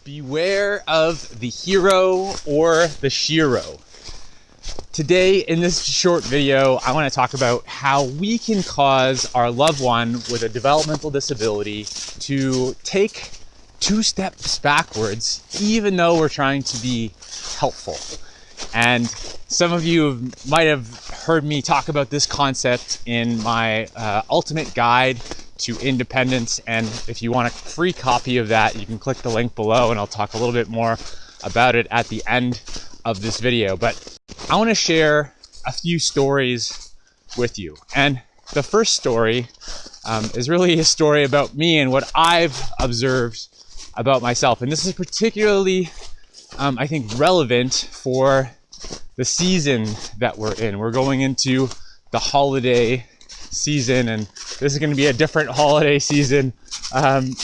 Beware of the hero or the Shero. Today, in this short video, I want to talk about how we can cause our loved one with a developmental disability to take 2 steps backwards, even though we're trying to be helpful. And some of you might have heard me talk about this concept in my ultimate guide to independence, and if you want a free copy of that, you can click the link below and I'll talk a little bit more about it at the end of this video. But I want to share a few stories with you, and the first story is really a story about me and what I've observed about myself, and this is particularly I think relevant for the season that we're in. We're going into the holiday season, and this is going to be a different holiday season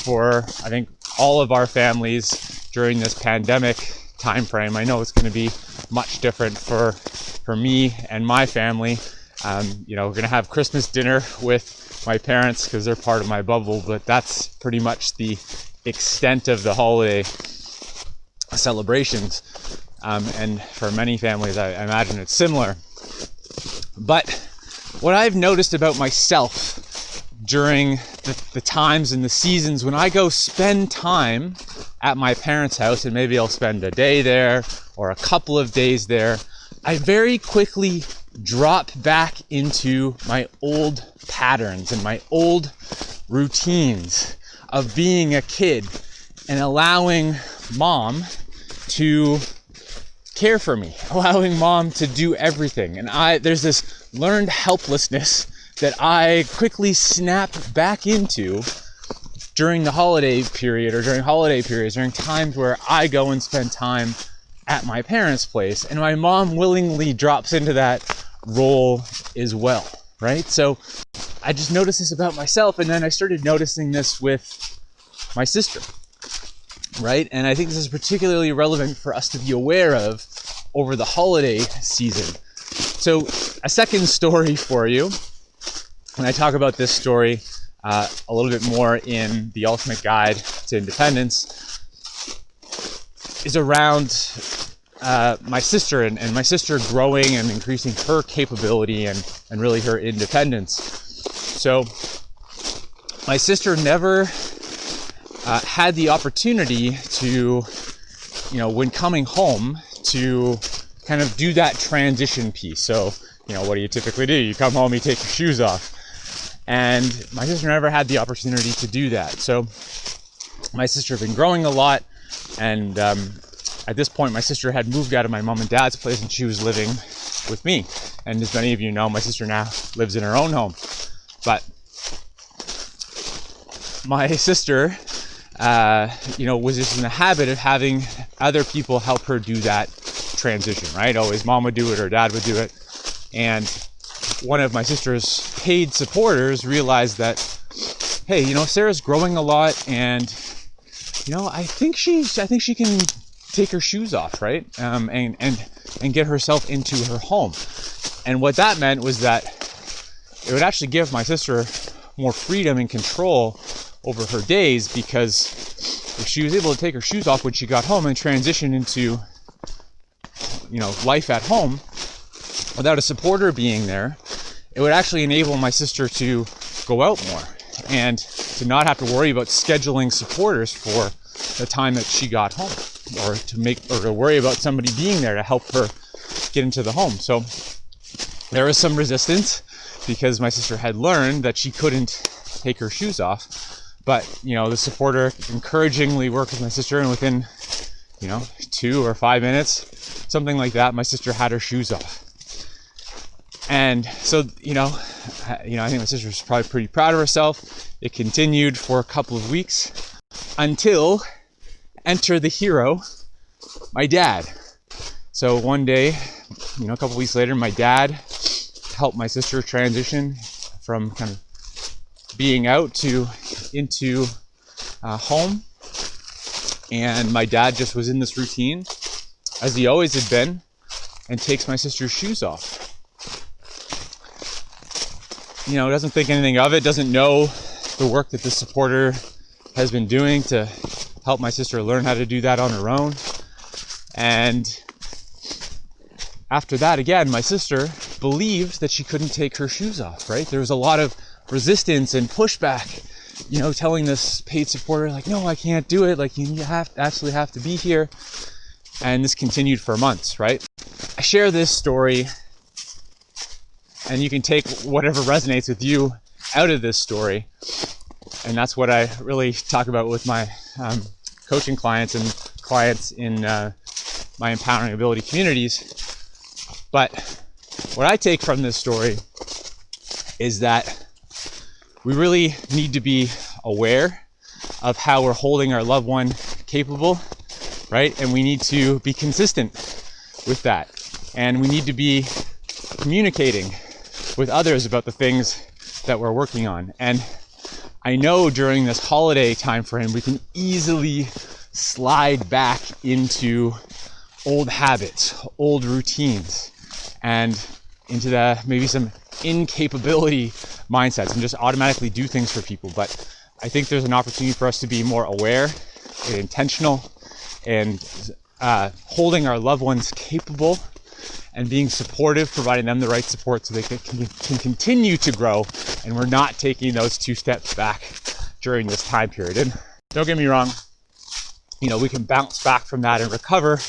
for I think all of our families during this pandemic time frame. I know it's going to be much different for me and my family. We're going to have Christmas dinner with my parents because they're part of my bubble, but that's pretty much the extent of the holiday celebrations. And for many families, I imagine it's similar. But what I've noticed about myself during the times and the seasons when I go spend time at my parents' house, and maybe I'll spend a day there or a couple of days there, I very quickly drop back into my old patterns and my old routines of being a kid and allowing mom to care for me, allowing mom to do everything. And there's this learned helplessness that I quickly snap back into during the holiday period, or during holiday periods, during times where I go and spend time at my parents' place, and my mom willingly drops into that role as well, right? So I just noticed this about myself, and then I started noticing this with my sister, right? And I think this is particularly relevant for us to be aware of over the holiday season. So a second story for you, and I talk about this story a little bit more in the Ultimate Guide to Independence, is around my sister and my sister growing and increasing her capability and really her independence. So my sister never had the opportunity to, when coming home, to kind of do that transition piece. So, what do you typically do? You come home, you take your shoes off. And my sister never had the opportunity to do that. So my sister had been growing a lot, and at this point my sister had moved out of my mom and dad's place and she was living with me. And as many of you know, my sister now lives in her own home. But my sister was just in the habit of having other people help her do that transition, right? Always mom would do it or dad would do it. And one of my sister's paid supporters realized that, hey, Sarah's growing a lot, and I think she can take her shoes off, right? And get herself into her home. And what that meant was that it would actually give my sister more freedom and control over her days, because if she was able to take her shoes off when she got home and transition into life at home without a supporter being there, it would actually enable my sister to go out more and to not have to worry about scheduling supporters for the time that she got home, or to worry about somebody being there to help her get into the home. So there was some resistance because my sister had learned that she couldn't take her shoes off. But, the supporter encouragingly worked with my sister, and within, 2 or 5 minutes, something like that, my sister had her shoes off. And so, I think my sister was probably pretty proud of herself. It continued for a couple of weeks until enter the hero, my dad. So one day, a couple of weeks later, my dad helped my sister transition from kind of being out into home. And my dad just was in this routine, as he always had been, and takes my sister's shoes off. Doesn't think anything of it, doesn't know the work that the supporter has been doing to helped my sister learn how to do that on her own. And after that, again, my sister believed that she couldn't take her shoes off, right? There was a lot of resistance and pushback, you know, telling this paid supporter, like, no, I can't do it. Like, you absolutely have to be here. And this continued for months, right? I share this story, and you can take whatever resonates with you out of this story. And that's what I really talk about with my coaching clients and clients in my empowering ability communities. But what I take from this story is that we really need to be aware of how we're holding our loved one capable, right? And we need to be consistent with that. And we need to be communicating with others about the things that we're working on. And I know during this holiday time frame, we can easily slide back into old habits, old routines, and into the maybe some incapability mindsets and just automatically do things for people. But I think there's an opportunity for us to be more aware and intentional and holding our loved ones capable and being supportive, providing them the right support so they can continue to grow, and we're not taking those 2 steps back during this time period. And don't get me wrong, you know, we can bounce back from that and recover,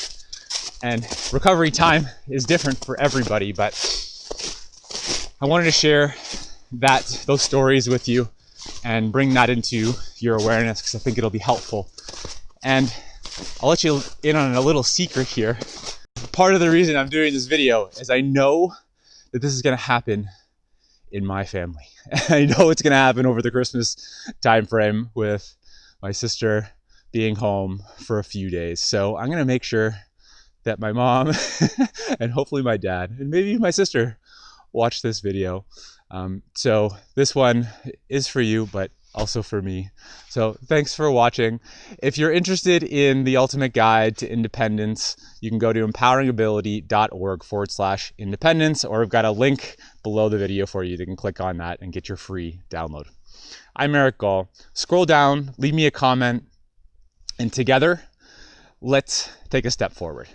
and recovery time is different for everybody, but I wanted to share those stories with you and bring that into your awareness because I think it'll be helpful. And I'll let you in on a little secret here. Part of the reason I'm doing this video is I know that this is going to happen in my family. I know it's going to happen over the Christmas time frame with my sister being home for a few days. So I'm going to make sure that my mom and hopefully my dad and maybe my sister watch this video. So this one is for you, but also for me. So thanks for watching. If you're interested in the ultimate guide to independence, you can go to empoweringability.org/independence, or I've got a link below the video for you. You can click on that and get your free download. I'm Eric Gall. Scroll down, leave me a comment, and together, let's take a step forward.